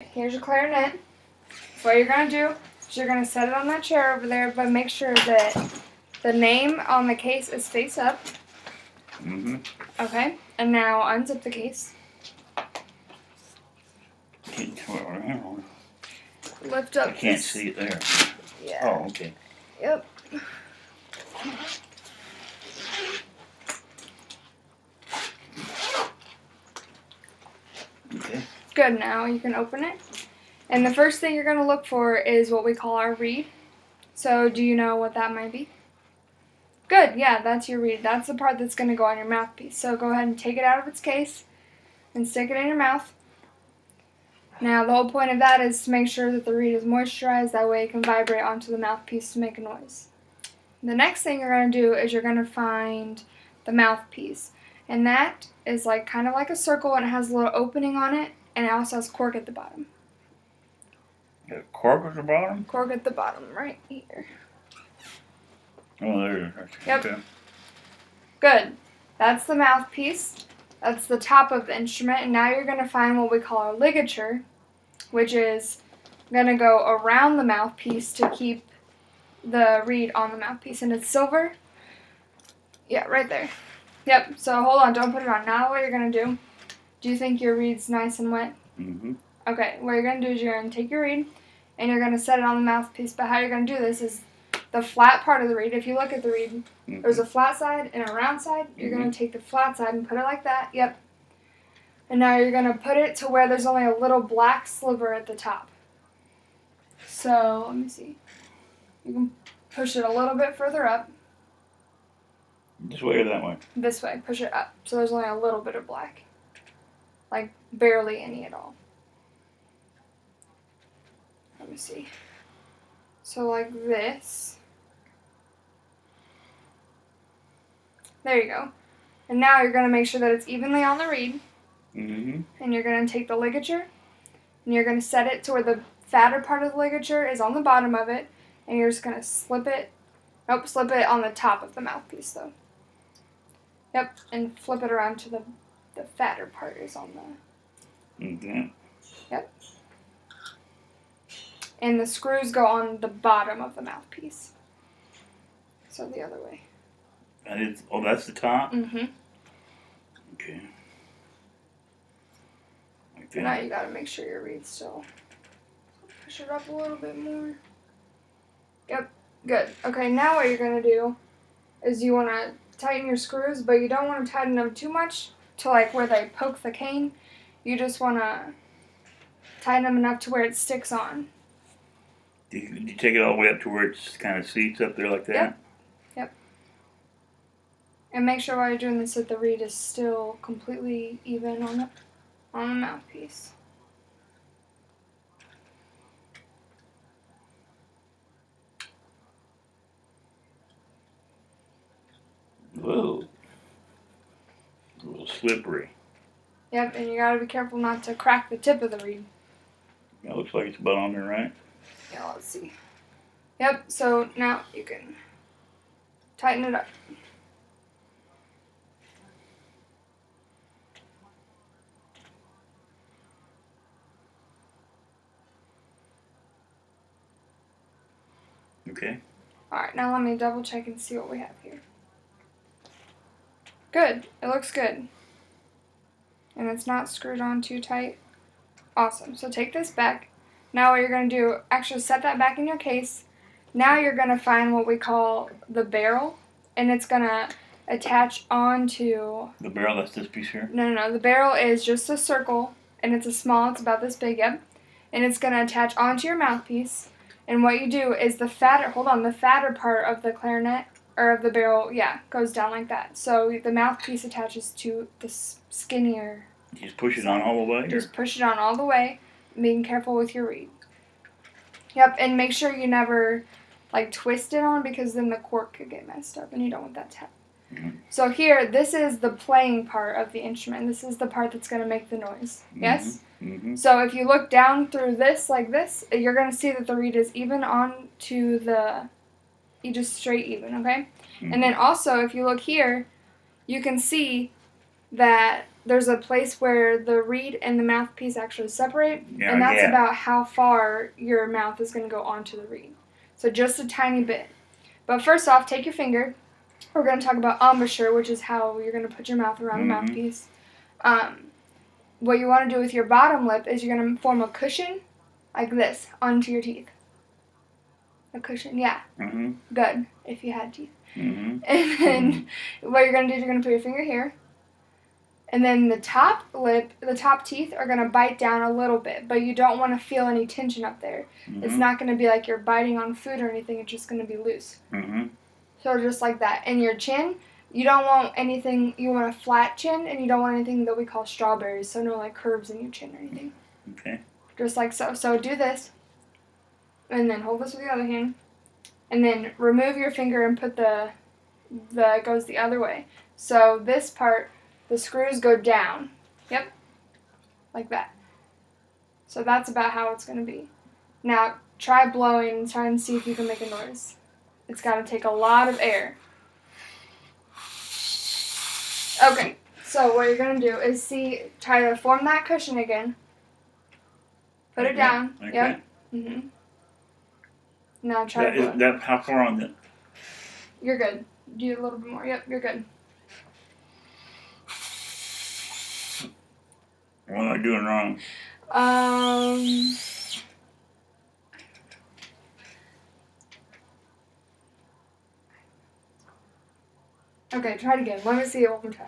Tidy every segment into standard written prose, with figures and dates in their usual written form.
Here's your clarinet. What you're going to do is you're going to set it on that chair over there, but make sure that the name on the case is face up. Okay, and now unzip the case. Lift up. I can't see it there. Yeah. Oh, okay. Yep. Okay. Good, now you can open it. And the first thing you're going to look for is what we call our reed. So do you know what that might be? Good, yeah, that's your reed. That's the part that's going to go on your mouthpiece. So go ahead and take it out of its case and stick it in your mouth. Now the whole point of that is to make sure that the reed is moisturized. That way it can vibrate onto the mouthpiece to make a noise. The next thing you're going to do is you're going to find the mouthpiece. And that is kind of like a circle, and it has a little opening on it, and it also has cork at the bottom. Got a cork at the bottom? Cork at the bottom, right here. Oh, there it is. Yep. Okay. Good. That's the mouthpiece. That's the top of the instrument. And now you're going to find what we call our ligature, which is going to go around the mouthpiece to keep the reed on the mouthpiece. And it's silver. Yeah, right there. Yep. So hold on. Don't put it on. Now what you're going to do you think your reed's nice and wet? Mm-hmm. Okay. What you're going to do is you're going to take your reed and you're going to set it on the mouthpiece. But how you're going to do this is the flat part of the reed. If you look at the reed, there's a flat side and a round side. You're going to take the flat side and put it like that. Yep. And now you're going to put it to where there's only a little black sliver at the top. So, let me see. You can push it a little bit further up. This way or that way? This way. Push it up. So there's only a little bit of black. Like, barely any at all. Let me see. So like this. There you go. And now you're going to make sure that it's evenly on the reed. Mm-hmm. And you're going to take the ligature. And you're going to set it to where the fatter part of the ligature is on the bottom of it. And you're just going to slip it. Nope, slip it on the top of the mouthpiece though. Yep, and flip it around to the fatter part is on the... Mm-hmm. Yep. And the screws go on the bottom of the mouthpiece. So the other way. And it's, oh, that's the top? Mm-hmm. Okay. Like Now that. you gotta make sure your reed's still... Push it up a little bit more. Yep, good. Okay, now what you're gonna do is you wanna tighten your screws, but you don't want to tighten them too much to where they poke the cane. You just want to tighten them enough to where it sticks on. Do you take it all the way up to where it kind of seats up there like that? Yep. And make sure while you're doing this that the reed is still completely even on the mouthpiece. Whoa. A little slippery. Yep, and you gotta be careful not to crack the tip of the reed. It looks like it's about on there, right? Yeah, let's see. Yep, so now you can tighten it up. Okay. Alright, now let me double check and see what we have here. Good. It looks good. And it's not screwed on too tight. Awesome. So take this back. Now what you're going to do, actually set that back in your case. Now you're going to find what we call the barrel. And it's going to attach onto... The barrel, that's this piece here? No. The barrel is just a circle. And it's it's about this big, yep. And it's going to attach onto your mouthpiece. And what you do is the fatter part of the clarinet, or of the barrel, goes down like that. So the mouthpiece attaches to the skinnier. You just push it on all the way? Just push it on all the way, being careful with your reed. Yep, and make sure you never twist it on, because then the cork could get messed up, and you don't want that to happen. Mm-hmm. So here, this is the playing part of the instrument. This is the part that's going to make the noise. Yes? Mm-hmm. So if you look down through this like this, you're going to see that the reed is even on to the... You just straight even, okay? Mm-hmm. And then also, if you look here, you can see that there's a place where the reed and the mouthpiece actually separate, Yeah, and that's yeah. about how far your mouth is going to go onto the reed. So just a tiny bit. But first off, take your finger. We're going to talk about embouchure, which is how you're going to put your mouth around the mouthpiece. What you want to do with your bottom lip is you're going to form a cushion like this onto your teeth. A cushion, yeah. Mm-hmm. Good, if you had teeth. Mm-hmm. And then what you're going to do is you're going to put your finger here. And then the top lip, the top teeth are going to bite down a little bit, but you don't want to feel any tension up there. Mm-hmm. It's not going to be like you're biting on food or anything. It's just going to be loose. Mm-hmm. So just like that. And your chin, you don't want anything, you want a flat chin, and you don't want anything that we call strawberries, so no like curves in your chin or anything. Okay. Just like so. So do this, and then hold this with the other hand, and then remove your finger and put the it goes the other way. So this part, the screws go down. Yep. Like that. So that's about how it's going to be. Now, try blowing and try and see if you can make a noise. It's got to take a lot of air. Okay, so what you're going to do is try to form that cushion again. Put it down. Okay. Yep. Mm-hmm. Now try to blow. That how far on the? You're good. Do a little bit more. Yep, you're good. What am I doing wrong? Okay, try it again. Let me see it one more time.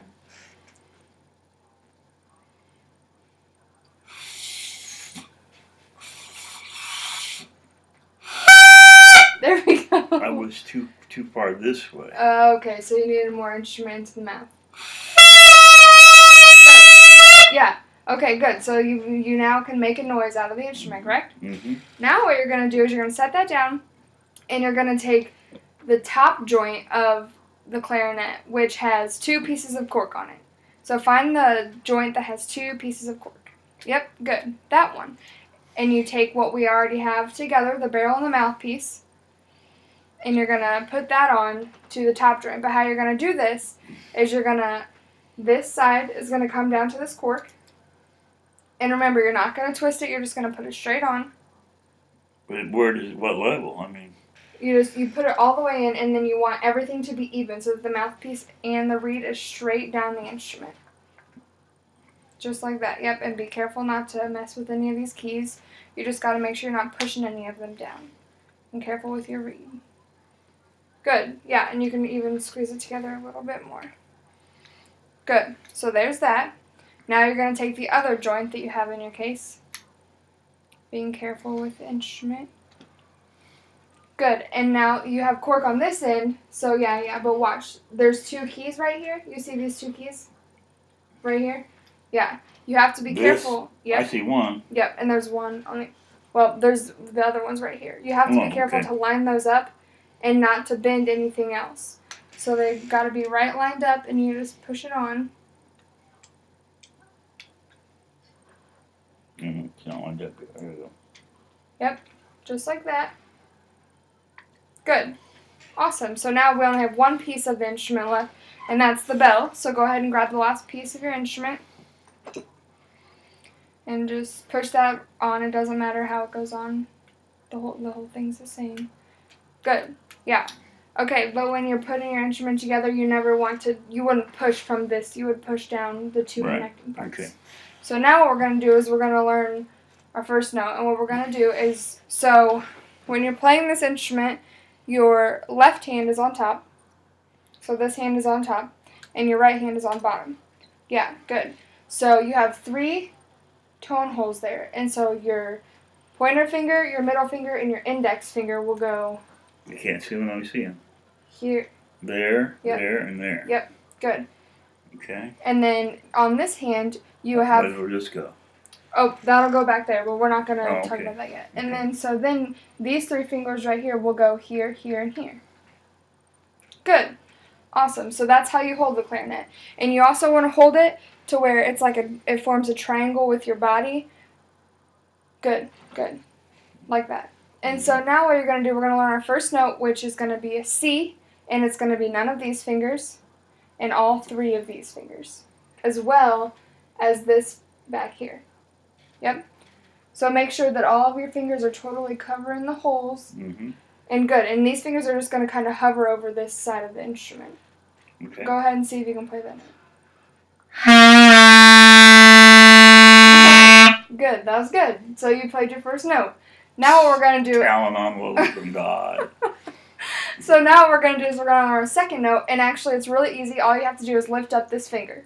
There we go. I was too far this way. Okay, so you needed more instrument into the mouth. Yeah. Okay, good. So you now can make a noise out of the instrument, correct? Mm-hmm. Now what you're going to do is you're going to set that down, and you're going to take the top joint of the clarinet, which has 2 pieces of cork on it. So find the joint that has 2 pieces of cork. Yep, good. That one. And you take what we already have together, the barrel and the mouthpiece, and you're going to put that on to the top joint. But how you're going to do this is this side is going to come down to this cork. And remember, you're not going to twist it, you're just going to put it straight on. But what level? I mean. You put it all the way in, and then you want everything to be even so that the mouthpiece and the reed is straight down the instrument. Just like that. Yep, and be careful not to mess with any of these keys. You just got to make sure you're not pushing any of them down. And careful with your reed. Good. Yeah, and you can even squeeze it together a little bit more. Good. So there's that. Now you're going to take the other joint that you have in your case. Being careful with the instrument. Good. And now you have cork on this end. So yeah, but watch. There's 2 keys right here. You see these 2 keys? Right here? Yeah. You have to be careful. Yep. I see one. Yep, and there's one on the... Well, there's the other ones right here. You have to be careful to line those up and not to bend anything else. So they've got to be right lined up, and you just push it on. Mm-hmm. It's not lined up. There we go. Yep, just like that. Good. Awesome. So now we only have 1 piece of the instrument left, and that's the bell. So go ahead and grab the last piece of your instrument. And just push that on. It doesn't matter how it goes on. The whole thing's the same. Good. Yeah. Okay, but when you're putting your instrument together, you wouldn't push from this. You would push down the 2 connecting parts. Okay. So now what we're going to do is we're going to learn our first note. And what we're going to do is, so when you're playing this instrument, your left hand is on top. So this hand is on top. And your right hand is on bottom. Yeah, good. So you have 3 tone holes there. And so your pointer finger, your middle finger, and your index finger will go... You can't see them. Let me see them. Here. There, there, and there. Yep, good. Okay. And then on this hand, you have... Where will this go? Oh, that'll go back there, but we're not going to talk about that yet. And then these 3 fingers right here will go here, here, and here. Good. Awesome. So that's how you hold the clarinet. And you also want to hold it to where it's like it forms a triangle with your body. Good, good. Like that. And so now what you're going to do, we're going to learn our first note, which is going to be a C, and it's going to be none of these fingers and all 3 of these fingers, as well as this back here. Yep. So make sure that all of your fingers are totally covering the holes. Mm-hmm. And good. And these fingers are just going to kind of hover over this side of the instrument. Okay. Go ahead and see if you can play that note. Good. That was good. So you played your first note. Now what we're going to do... Talent on low from God. So now what we're going to do is we're going to on our second note. And actually it's really easy. All you have to do is lift up this finger.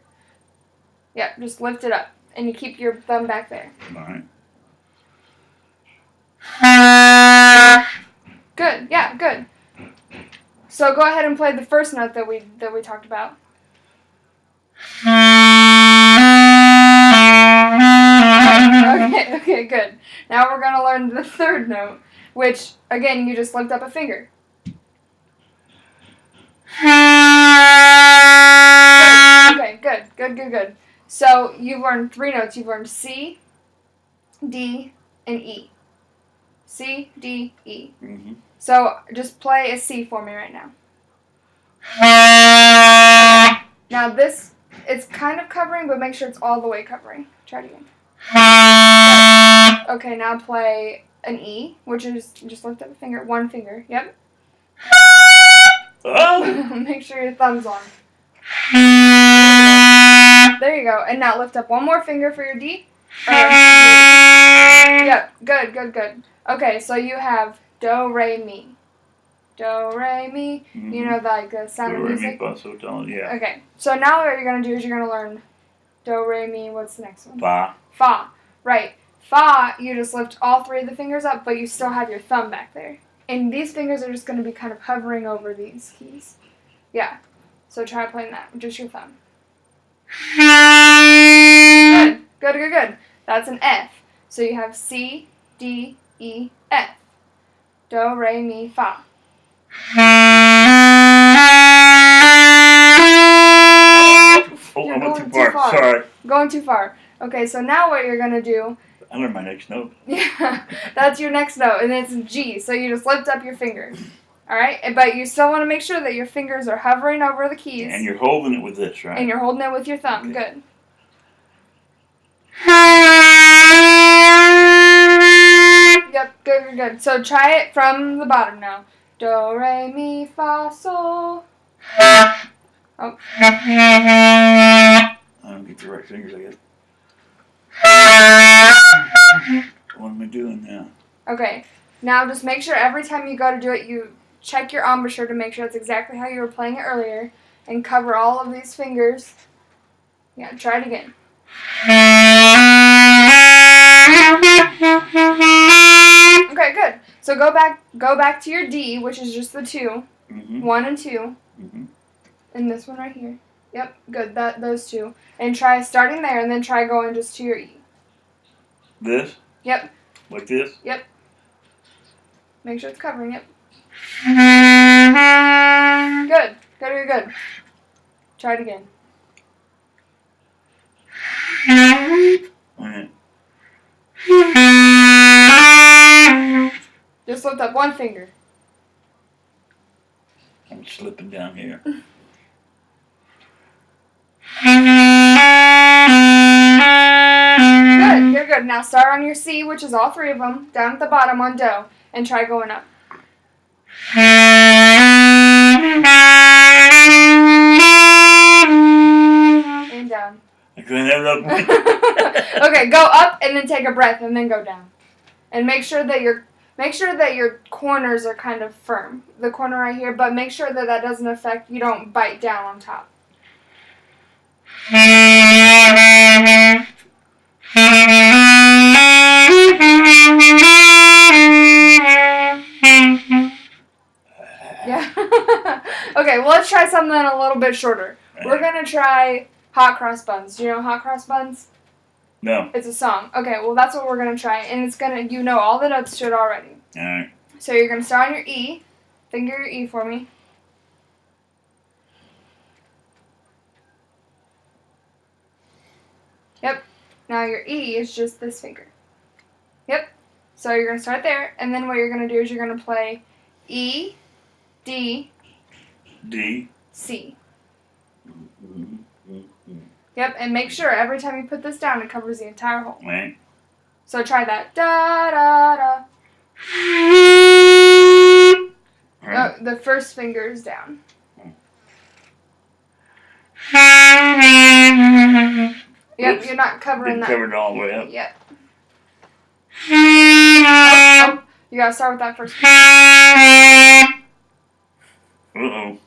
Yep. Just lift it up. And you keep your thumb back there. All right. Good. Yeah, good. So go ahead and play the first note that we talked about. Okay, good. Now we're going to learn the third note, which, again, you just lift up a finger. Okay, good. So you've learned 3 notes. You've learned C, D, and E. C, D, E. Mm-hmm. So just play a C for me right now. Now this, it's kind of covering, but make sure it's all the way covering. Try it again. Okay, now play an E, which is, just lift up a finger, one finger. Yep. Oh! Make sure your thumb's on. There you go. And now lift up one more finger for your D. Yep, good. Okay, so you have do, re, mi. Do, re, mi. Mm-hmm. You know, like the sound of music? Do, re, mi, fa, so, do, yeah. Okay, so now what you're going to do is you're going to learn do, re, mi. What's the next one? Fa. Fa. Right. Fa, you just lift all 3 of the fingers up, but you still have your thumb back there. And these fingers are just going to be kind of hovering over these keys. Yeah. So try playing that with just your thumb. Good. That's an F. So you have C, D, E, F. Do, re, mi, fa. Oh, You're I went going too far. Sorry. Going too far. Okay, so now what you're going to do... I learned my next note. Yeah, that's your next note, and it's G. So you just lift up your finger. All right? But you still want to make sure that your fingers are hovering over the keys. And you're holding it with this, right? And you're holding it with your thumb. Okay. Good. Yep, good. So try it from the bottom now. Do, re, mi, fa, sol. Oh. I don't get the right fingers, I guess. What am I doing now? Okay. Now just make sure every time you go to do it, you check your embouchure to make sure it's exactly how you were playing it earlier. And cover all of these fingers. Yeah, try it again. Okay, good. So go back to your D, which is just the 2. Mm-hmm. 1 and 2. Mm-hmm. And this one right here. Yep, good. Those 2. And try starting there and then try going just to your E. This? Yep. Like this? Yep. Make sure it's covering. Yep. Good. Try it again. Alright. Just lift up one finger. I'm slipping down here. Good. Now start on your C, which is all 3 of them, down at the bottom on Do, and try going up. And down. I couldn't have it up. Okay, go up and then take a breath and then go down. And make sure that your corners are kind of firm. The corner right here, but make sure that doesn't affect, you don't bite down on top. Yeah. Okay, well, let's try something a little bit shorter. We're going to try Hot Cross Buns. Do you know Hot Cross Buns? No. It's a song. Okay, well, that's what we're going to try. And it's going to, you know all the notes to it already. Alright. So you're going to start on your E. Finger your E for me. Yep. Now your E is just this finger. Yep. So you're going to start there. And then what you're going to do is you're going to play E, D, D. C. Yep, and make sure every time you put this down, it covers the entire hole. Right. So try that. Da da da. Right. Oh, the first finger is down. Yep, Oops. you're not covering Didn't that. cover it all the way up. Yep. Oh, you gotta start with that first. Uh-oh.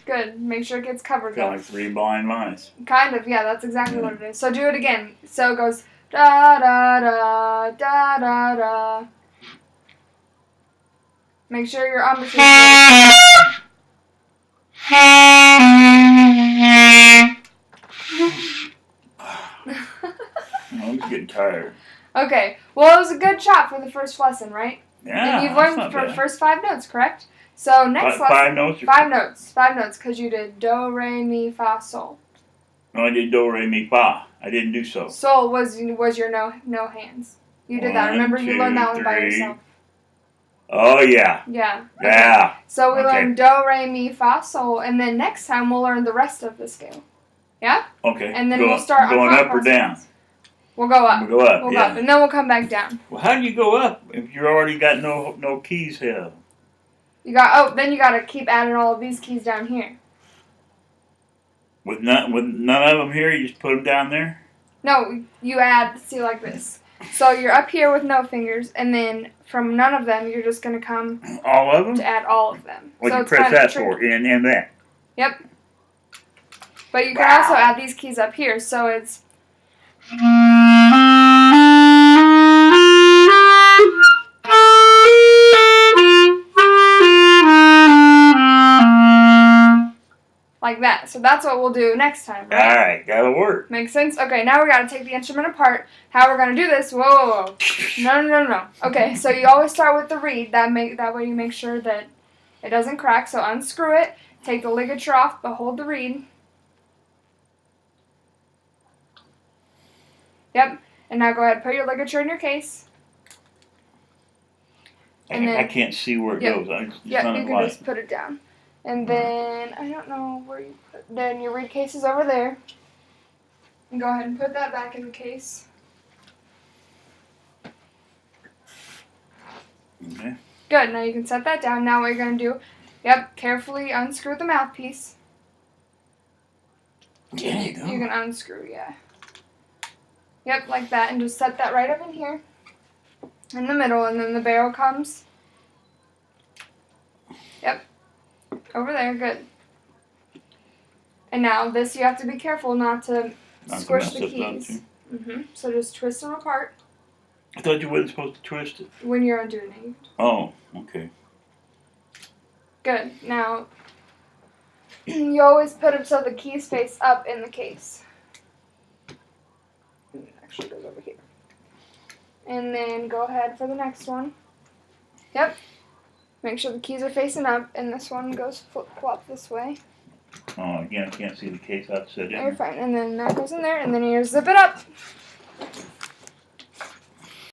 Good. Make sure it gets covered. Kind of like 3 blind mice. Kind of, yeah, that's exactly what it is. So do it again. So it goes da da da da da da. Make sure your embouchure is I'm getting tired. Okay. Well, it was a good shot for the first lesson, right? Yeah, And you've that's learned not for the bad. first 5 notes, correct? So next lesson. 5 notes? Or 5 notes. 5 notes, because you did do, re, mi, fa, sol. No, I did do, re, mi, fa. I didn't do so. Sol was your no hands. You did that. 1, Remember, you learned that 2, one by 3. yourself. Oh, yeah. Yeah. Okay. Yeah. So we Okay. learned do, re, mi, fa, sol, and then next time we'll learn the rest of the scale. Yeah? Okay. And then we'll start on going up or contrast down? ones. We'll go up. We'll go up, We'll yeah. go up, and then we'll come back down. Well, how do you go up if you already got no keys here? Then you got to keep adding all of these keys down here. With none of them here, you just put them down there? No, you add, see, like this. So you're up here with no fingers, and then from none of them, you're just going to come All of them? to add all of them. What So you it's press kind of that tricky. for? And that. Yep. But you can also add these keys up here, so it's... like that. So that's what we'll do next time, right? Alright, that'll work. Makes sense? Okay, now we gotta take the instrument apart. How we're gonna do this? Whoa, whoa, whoa. No. Okay, so you always start with the reed. That way you make sure that it doesn't crack. So unscrew it, take the ligature off, but hold the reed. Yep. And now go ahead and put your ligature in your case. And then, I can't see where it goes. you can just put it down. And then, I don't know where you put, then your reed case is over there. And go ahead and put that back in the case. Okay. Good, now you can set that down. Now what you're going to do, carefully unscrew the mouthpiece. There you go. You can unscrew, yeah. Yep, like that, and just set that right up in here. In the middle, and then the barrel comes. Yep. Over there, good. And now this you have to be careful not to squish the keys. So just twist them apart I thought you weren't supposed to twist it. when you're undoing it. Oh, okay. Good. Now you always put them so the keys face up in the case. It actually goes over here. And then go ahead for the next one. Yep. Make sure the keys are facing up, and this one goes flip-flop this way. Oh, again, I can't see the case. I'll sit in. You're fine. And then that goes in there, and then you zip it up.